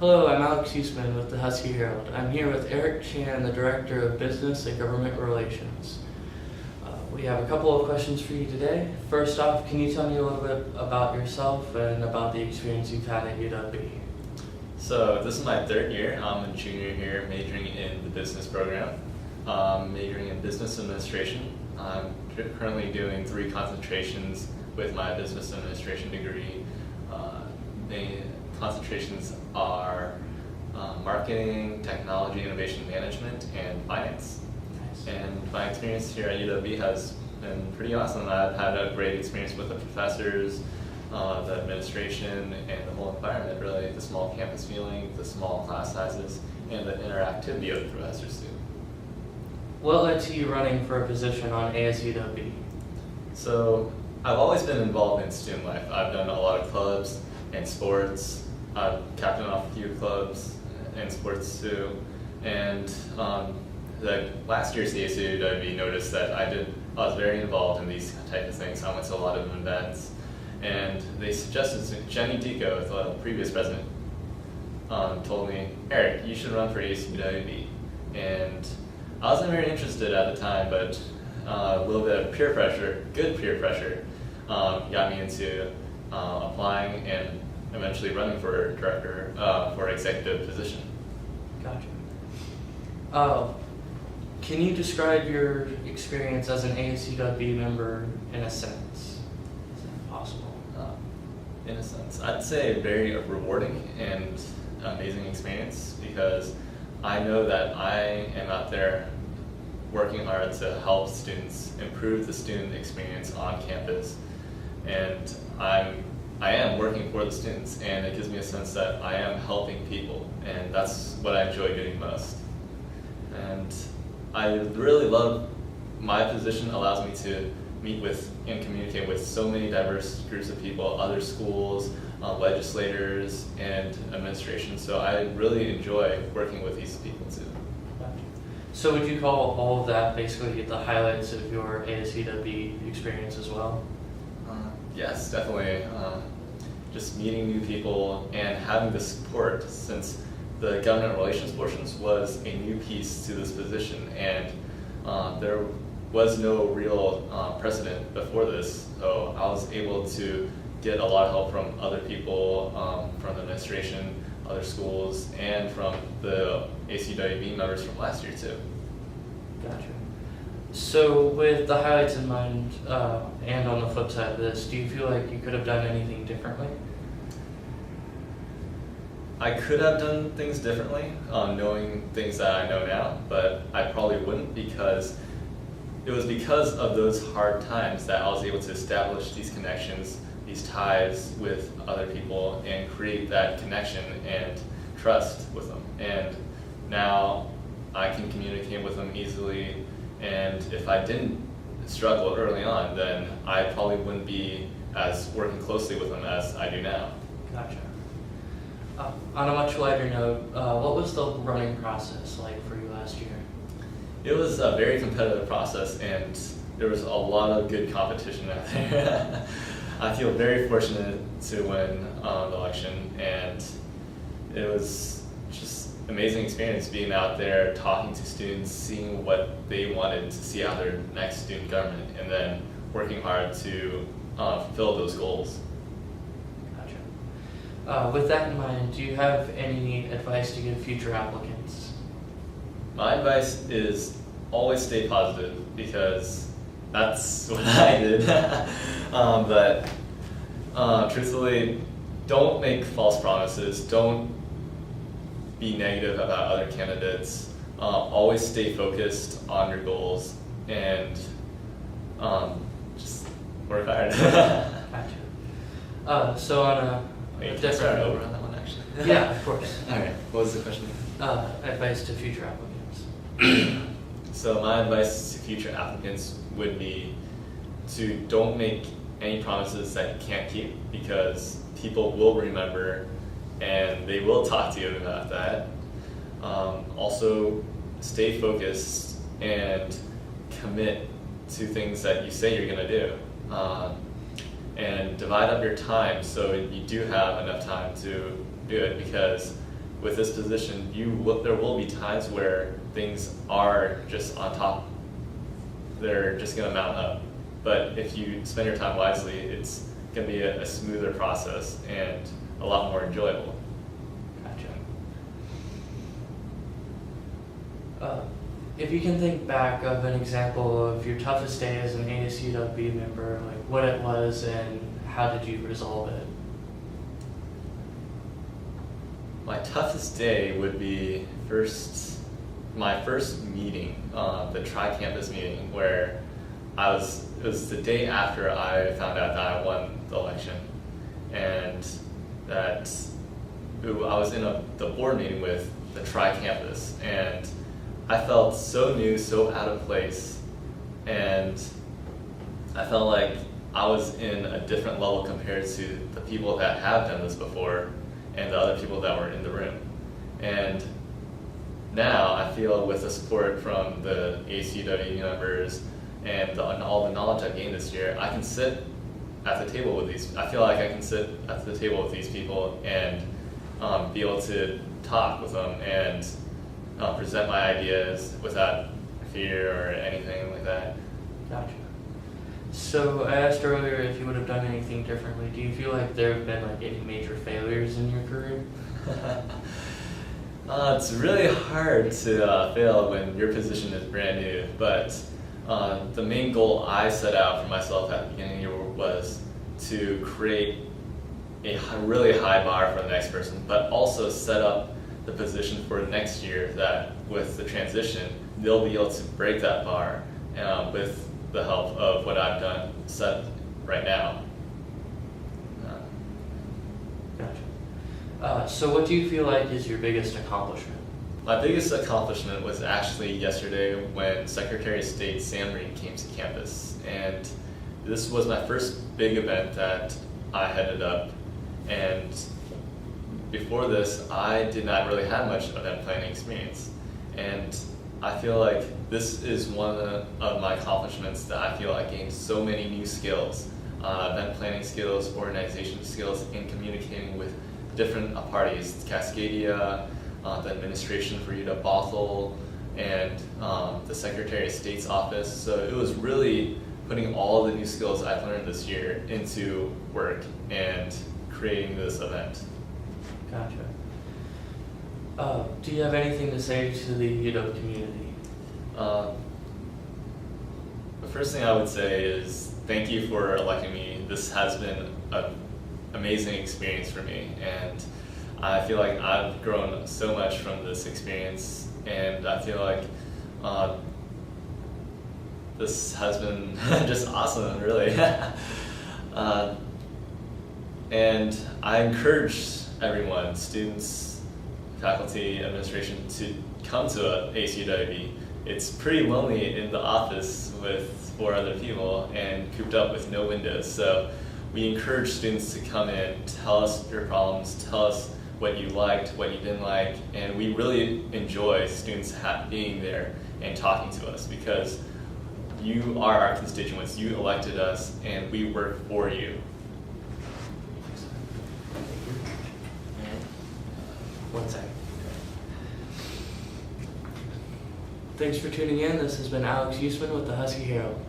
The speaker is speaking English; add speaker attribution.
Speaker 1: Hello, I'm Alex Huesman with the Husky Herald. I'm here with Eric Chan, the Director of Business and Government Relations. We have a couple of questions for you today. First off, can you tell me a little bit about yourself and about the experience you've had at UW?
Speaker 2: So this is my third year. I'm a junior here, majoring in the business program, majoring in business administration. I'm currently doing 3 concentrations with my business administration degree. The concentrations are marketing, technology, innovation management, and finance.
Speaker 1: Nice.
Speaker 2: And my experience here at UW has been pretty awesome. I've had a great experience with the professors, the administration, and the whole environment, really. The small campus feeling, the small class sizes, and the interactivity of the professors too.
Speaker 1: What led to you running for a position on ASUW?
Speaker 2: So I've always been involved in student life. I've done a lot of clubs and sports. I've captained off a few clubs and sports too. And the last year's ASUW noticed that I was very involved in these type of things. I went to a lot of events, and they suggested, Jenny Deco, the previous president, told me, Eric, you should run for ASUW. And I wasn't very interested at the time, but a little bit of peer pressure, good peer pressure, got me into applying and eventually running for director, for executive position.
Speaker 1: Gotcha. Can you describe your experience as an ASUW member in a sentence? Is that possible?
Speaker 2: In a sense, I'd say very rewarding and amazing experience, because I know that I am out there working hard to help students improve the student experience on campus, and I am working for the students, and it gives me a sense that I am helping people, and that's what I enjoy doing most. And I really love my position. Allows me to meet with and communicate with so many diverse groups of people, other schools, legislators, and administration. So I really enjoy working with these people too.
Speaker 1: Gotcha. So would you call all of that basically the highlights of your ASUW experience as well?
Speaker 2: Yes, definitely. Just meeting new people and having the support, since the government relations portions was a new piece to this position, and there was no real precedent before this, so I was able to get a lot of help from other people, from the administration, other schools, and from the ACWB members from last year too.
Speaker 1: Gotcha. So with the highlights in mind, and on the flip side of this, do you feel like you could have done anything differently?
Speaker 2: I could have done things differently, knowing things that I know now, but I probably wouldn't, because it was because of those hard times that I was able to establish these connections, these ties with other people, and create that connection and trust with them. And now I can communicate with them easily, and if I didn't struggle early on, then I probably wouldn't be as working closely with them as I do now.
Speaker 1: Gotcha. On a much lighter note, what was the running process like for you last year?
Speaker 2: It was a very competitive process, and there was a lot of good competition out there. I feel very fortunate to win the election, and it was just amazing experience being out there, talking to students, seeing what they wanted to see out of their next student government, and then working hard to fulfill those goals.
Speaker 1: Gotcha. With that in mind, do you have any advice to give future applicants?
Speaker 2: My advice is always stay positive, because that's what I did. But truthfully, don't make false promises. Don't be negative about other candidates. Always stay focused on your goals, and just work hard.
Speaker 1: Gotcha. So on a
Speaker 2: Start over on that one, actually.
Speaker 1: Yeah, of course.
Speaker 2: All right. What was the question?
Speaker 1: Advice to future applicants.
Speaker 2: So my advice to future applicants would be to don't make any promises that you can't keep, because people will remember and they will talk to you about that. Also, stay focused and commit to things that you say you're going to do. And divide up your time so you do have enough time to do it, because with this position, there will be times where things are just on top. They're just going to mount up. But if you spend your time wisely, it's going to be a smoother process and a lot more enjoyable.
Speaker 1: Gotcha. If you can think back of an example of your toughest day as an ASUW member, like what it was and how did you resolve it?
Speaker 2: My toughest day would be my first meeting, the Tri-Campus meeting, where it was the day after I found out that I won the election, and that I was in the board meeting with the Tri-Campus, and I felt so new, so out of place, and I felt like I was in a different level compared to the people that have done this before and the other people that were in the room. And now I feel with the support from the ACUW members and all the knowledge I've gained this year, I can sit at the table with these. I feel like I can sit at the table with these people and be able to talk with them and present my ideas without fear or anything like that.
Speaker 1: Gotcha. So I asked earlier if you would have done anything differently. Do you feel like there have been like any major failures in your career?
Speaker 2: It's really hard to fail when your position is brand new, but the main goal I set out for myself at the beginning of the year was to create a really high bar for the next person, but also set up the position for next year that with the transition, they'll be able to break that bar with the help of what I've done set right now.
Speaker 1: Gotcha. So what do you feel like is your biggest accomplishment?
Speaker 2: My biggest accomplishment was actually yesterday when Secretary of State Sam Reed came to campus, and this was my first big event that I headed up, and before this I did not really have much event planning experience, and I feel like this is one of my accomplishments that I feel I gained so many new skills, event planning skills, organization skills, and communicating with different parties, Cascadia, the administration for UW Bothell, and the Secretary of State's office. So it was really putting all the new skills I've learned this year into work and creating this event.
Speaker 1: Gotcha. Do you have anything to say to the UW community?
Speaker 2: The first thing I would say is thank you for electing me. This has been an amazing experience for me, and I feel like I've grown so much from this experience, and I feel like this has been just awesome, really. And I encourage everyone, students, faculty, administration, to come to ACUW. It's pretty lonely in the office with 4 other people and cooped up with no windows. So we encourage students to come in, tell us your problems, tell us what you liked, what you didn't like, and we really enjoy students being there and talking to us because you are our constituents, you elected us, and we work for you.
Speaker 1: One second. Thanks for tuning in. This has been Alex Usman with the Husky Herald.